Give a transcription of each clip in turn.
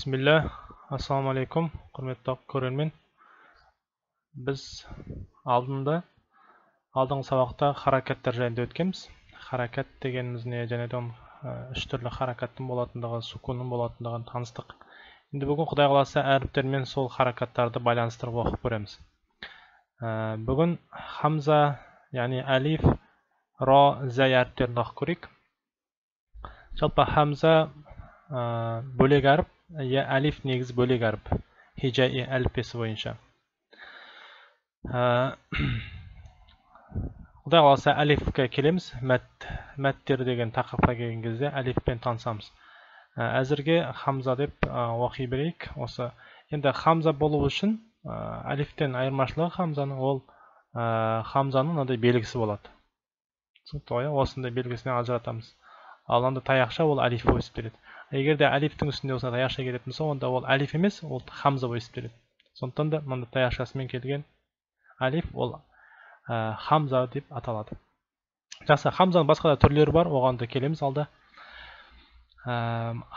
Bismillah, assalomu alaykum, hurmatli ko'rarman. Biz oldingi saboqda harakatlar haqida o'tganmiz. Harakat deganimizni janadan 3 turli harakatning bo'ladigini, sukunning bo'ladigini tanishdik. Endi bugun Xudo xolasa arablar bilan sol harakatlarni baylantirib o'qib ko'ramiz. Bugun hamza, ya'ni alif, ro, za harflarini o'qib ko'rik. Jalpa hamza bo'lak harf, ya alif negiz bo'lak harf. Hijai alifbesi bo'yicha. Xudo xolasa alifga kelamiz. Mattir degan taqirga kelganda alif bilan tanishamiz. Hozirgi hamza deb o'qiy beraylik. O'sa endi hamza bo'lish uchun alifdan ayirmashligi hamzani hamzaning bunday belgisi bo'ladi. To'g'ri, o'sinday belgisini ajratamiz. Alanda tayoqcha ol alif bo'lib beradi. Agarda alifning ustida bo'lsa tayoqcha kelib tursa, onda ol alif emas, ol hamza bo'lib beradi. So'ngdan da mana tayoqchasidan kelgan alif ol hamza deb ataladi. Yaxshi, hamzaning boshqa turlari bor, o'g'anda kelamiz oldi.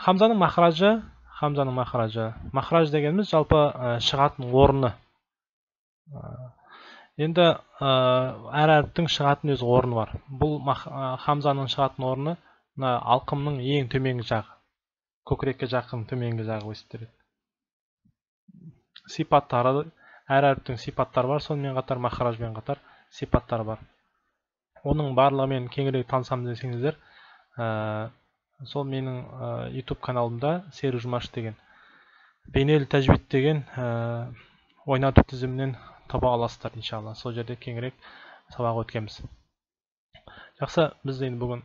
Hamzaning mahraji. Mahraj deganimiz jalpa shig'atning o'rni. Endi arabning shig'atning o'z o'rni bor. Bu hamzaning shig'atning o'rni alqimning eng төменgi jag'i. Ko'krakka yaqin төменgi jag'i bo'lib turadi. Sifatlari arabning sifatlari bor, sonымен қатар mahraj bilan қатар sifatlari bor. Оның барлығы мен кеңірек танысам десеңіздер, сол менің YouTube каналымда Сері Жұмаш деген бейнелі тәжвид деген ойнату тізімінен таба аласыздар иншалла. Сол жерде кеңірек сабақ өткенбіз. Жақсы, біз енді бүгін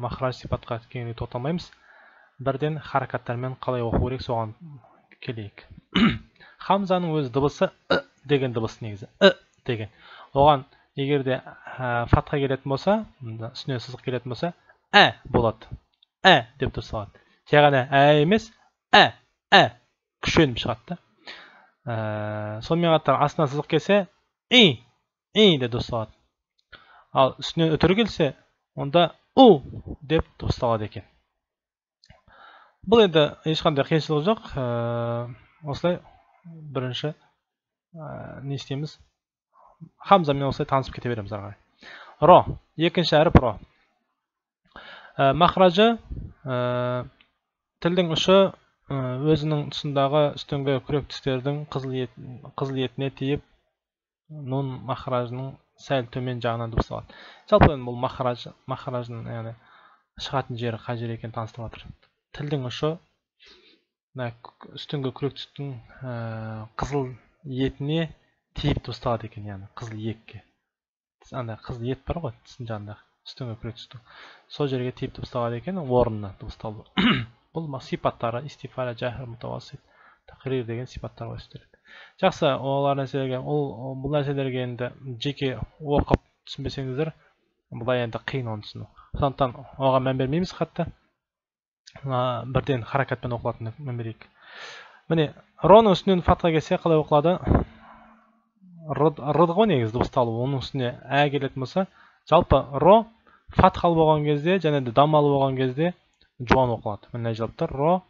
махраж сипатқа кеңірек тоқталмаймыз. Бірден харакаттармен қалай оқу керек соған келейік. Хамзаның өз дыбысы деген дыбыс негізі. Деген. Оған егерде фатха келетін болса, үстіне сызық келетін болса, болады. Деп тұрсалады. Тек қана емес, күшеніп шығады. Сонымен қатар астына сызық келсе, деп тұрсалады. Ал үстіне өтірі келсе, онда деп тұрсалады екен. Бұл енді ешқандай қиыншылық жоқ. Осылай бірінші не істейміз? Хамзамен осылай танысып кете береміз ары қарай. Ро, екінші әріп ро. Махражы тілдің ұшы өзінің тұсындағы үстіңгі күрек түстердің қызыл етіне тиіп, нун махражының сәл төмен жағынан дыбысталады. Жалпы бұл махражның шығатын жері қай жер екенін таныстырып жатыр. Тілдің ұшы үстіңгі күрек түстің қызыл етіне тиіп дыбысталады екен, яғни қызыл етке. Қызыл ет бар ғой, тістің жанындағы үстіңгі күрек түстің. Сол жерге тиіп дыбысталады екен, орнына дыбысталды. Бұл сипаттары истифаля, жахр, мутавассит, тақрир деген сипаттар өстереді. Жақсы, бұл нәрселерге енді жеке оқып түсінбесеңіздер, бұлай енді қиын оны түсіну. Сондықтан оған мән бермейміз қатты. Бірден харакатпен оқылатын мән берейік. Міне, роның үстінен фатха келсе қалай оқылады? Рыдғы негіз дыбысталу, оның үстіне келетін болса, жалпы ро фатхал болған кезде, және де даммалы болған кезде жуан оқылады. Міне жалптар ро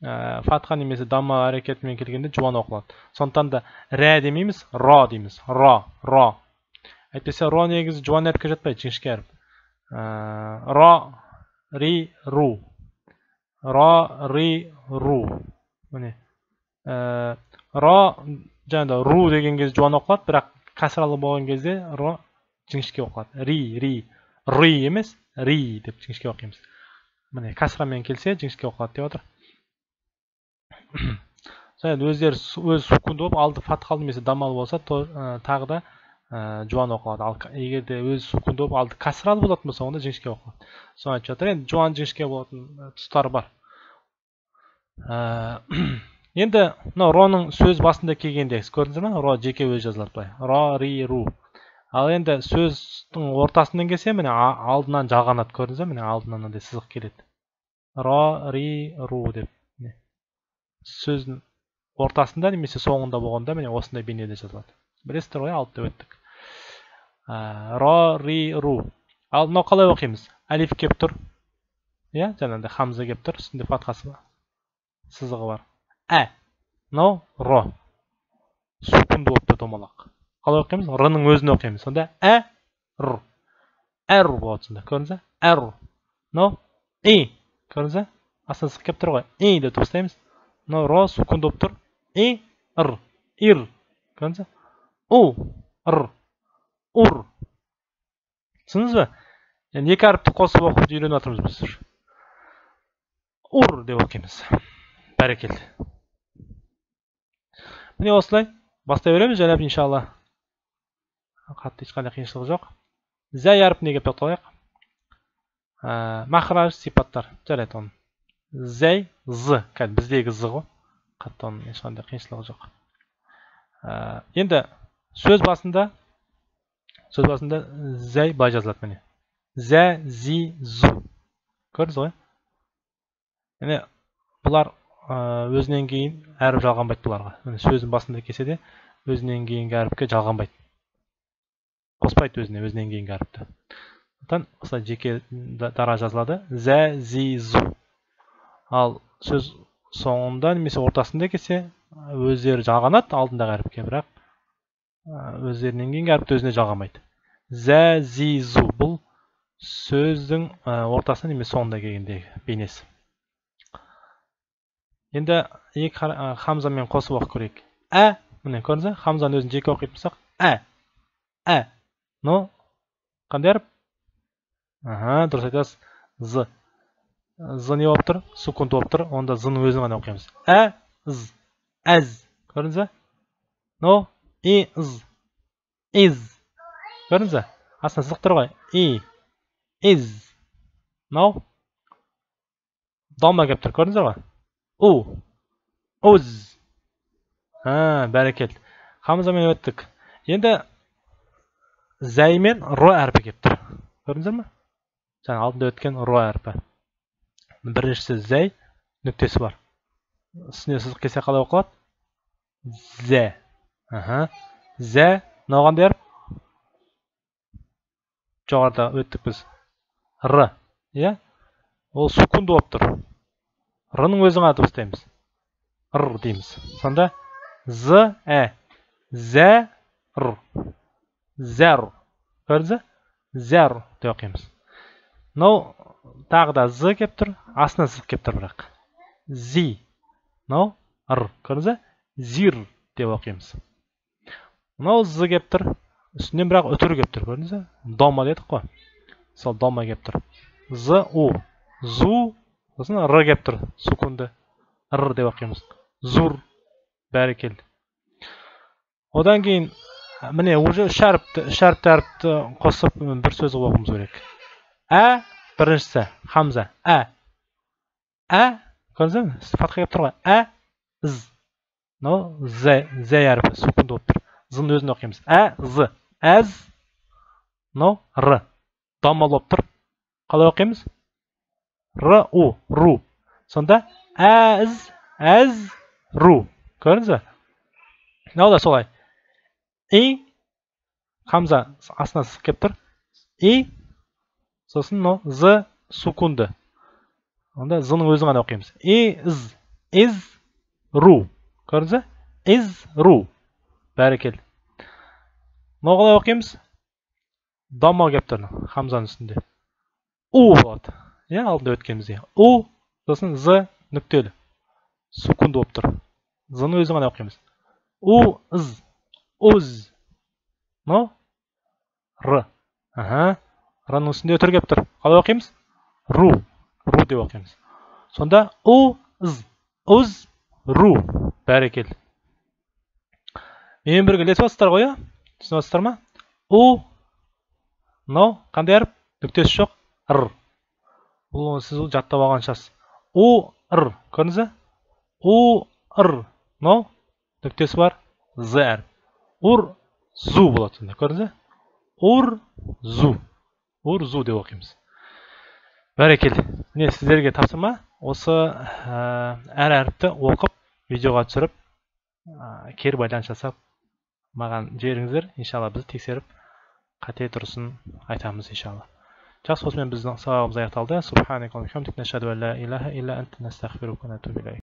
фатха немесе дамма әрекетімен келгенде жуан оқылады. Сондықтан да рә демейміз, ро дейміз. Ро. Әйтпесе ро негізі жуан әріпке жатпайды, жіңішке әріп. Ро, ри, ру. Ро, ри, ру. Міне. Ро, жаңағыда ру деген кезде жуан оқылады, бірақ кәсіралы болған кезде ро жіңішке оқылады. Ри емес, ри деп жіңішке оқимыз. Міне, кәсірамен келсе жіңішке оқылады деп отыр. Өздері өз сукунды болып, алды фатхал немесе дамал болса, тағы да жуан оқылады. Егерде өз сукунды болып, алды кәсіралы болатын болса, онда жіңішке оқылады. Соны айтып жатыр. Енді жуан жіңішке болатын тұстары бар. Енді роның сөз басында келгенде көрдіңіздер ме? Ро жеке өз жазылады былай. Ро, ри, ру. Ал енді сөздің ортасынан келсе, міне алдынан жалғанады, көрдіңіздер ме? Міне алдынан мынандай сызық келеді. Ро, ри, ру деп. Сөздің ортасында немесе соңында болғанда міне осындай бейнеде жазылады. Білесіздер ғой, алып деп өттік. Ро, ри, ру. Ал мынау қалай оқимыз? Алиф кеп тұр. Жаңағыдай хамза кеп тұр, үстінде фатхасы бар. Сызығы бар. мынау ро. Сукунды болыпты домалақ. Қалай оқимыз? Р-ның өзін оқимыз. Сонда р. Р болады сонда. Көрдіңіз бе? Р. Мынау көрдіңіз бе? Астына сық келіп тұр ғой. Деп дыбыстаймыз. Мынау ро сукунды болып тұр. Р. Ир. Көрдіңіз бе? Р. Ур. Түсіндіңіз бе? Yani екі әріпті қосып оқып үйреніп жатырмыз біз. Ур деп оқимыз. Бәрекелді. Міне осылай бастай береміз жәләп иншалла. Қатты ешқандай қиыншылығы жоқ. Зәй әріпіне келіп тоқталайық. Махраж сипаттар. Жарайды оны. Зәй з. Біздегі з ғой. Қатты оның ешқандай қиыншылығы жоқ. Енді сөз басында зәй былай жазылады міне. Зә, зи, зу. Көрдіңіз ғой? Яғни бұлар өзінен кейін әріп жалғанбайды бұларға. Сөздің басында келсе де өзінен кейінгі әріпке жалғанбайды. Қоспайды өзінен кейінгі әріпті. Сондықтан осылай жеке дара жазылады. Зә, зи, зу. Ал сөз соңында немесе ортасында келсе өздері жалғанады алдындағы әріпке, бірақ өздерінен кейінгі әріпті өзіне жалғанбайды. Зә, зи, зу. Бұл сөздің ортасында немесе соңында келгендегі бейнесі. Енді екі хамзамен қосып оқып көрейік. Міне көрдіңіз бе? Хамзаны өзін жеке оқитын болсақ, но қандай әріп? Дұрыс айтасыз. З. З не болып тұр? Сукун болып тұр. Онда з-ның өзін ғана оқимыз. З. Әз. Көрдіңіз бе? Но з. Из. Көрдіңіз бе? Астына сызық тұр ғой. Из. Мынау дамма келіп тұр. Көрдіңіздер ғой? Уз. Бәрекелді. Хамзамен өттік. Енді зәй мен ро әрпі келіп тұр. Көрдіңіздер ме? Жаңа алдында өткен ро әрпі. Біріншісі зәй, нүктесі бар. Үстіне сызық келсе қалай оқылады? Зә. Зә, мынау қандай әріп? Жоғарыда өттік біз. Р. Ол сукунды болып тұр. Р-ның өзін ғана дыбыстаймыз. Р дейміз. Сонда з, зә, р. Зәр. Көрдіңіз бе? Зәр деп оқимыз. Мынау тағы да з келіп тұр, астына сызық келіп тұр бірақ. Зи. Мынау р. Көрдіңіз бе? Зир деп оқимыз. Мынау з келіп тұр, үстінен бірақ үтір келіп тұр. Көрдіңіз бе? Дома дедік қой. Сол дома келіп тұр. З, у. Зу. Сосын р келіп тұр. Сукунды. Р деп оқимыз. Зур. Бәрекелді. Одан кейін міне уже үш әріпті қосып бір сөз оқуымыз керек. Біріншісі хамза. Көрдіңіз бе? Фатха келіп тұр ғой. З. Мынау зәй әріпі сукунды болып тұр. З-ның өзін оқимыз. З. Әз. Мынау р. Дамма болып тұр. Қалай оқимыз? Р, у, ру. Сонда әз, ру. Көрдіңіз бе? Мынау да солай. Хамза астына сызық келіп тұр. Сосын мынау з сукунды. Онда з-ның өзін ғана оқимыз. Из, ру. Көрдіңіз бе? Из, ру. Бәрекелді. Мынау қалай оқимыз? Дамма келіп тұр хамзаның үстінде. У болады. Алдында өткенімізде. У, сосын з нүктелі. Сукунды болып тұр. З-ның өзін ғана оқимыз. Уз. Уз. Мынау р. Р-ның үстінде өтір келіп тұр. Қалай оқимыз? Ру. Ру деп оқимыз. Сонда уз. Уз, ру. Бәрекелді. Мен бірге ілесіп отырсыздар ғой, түсініп отырсыздар ма? Мынау қандай әріп? Нүктесі жоқ. Р. Бұл сіз жаттап алған шығарсыз. Р. Көрдіңіз бе? Р. Мынау нүктесі бар. З әріп. Зу болады сонда. Көрдіңіз бе? Зу. Зу деп оқимыз. Бәрекелді. Міне сіздерге тапсырма. Осы әр әріпті оқып, видеоға түсіріп, кері байланыс жасап, маған жіберіңіздер. Иншалла біз тексеріп, қате дұрысын айтамыз иншалла. Жақсы, осымен біздің сабағымыз аяқталды. Субханакаллахумма ва бихамдика, нашһаду ан ла илаха илля анта, настағфирука ва натубу илейк.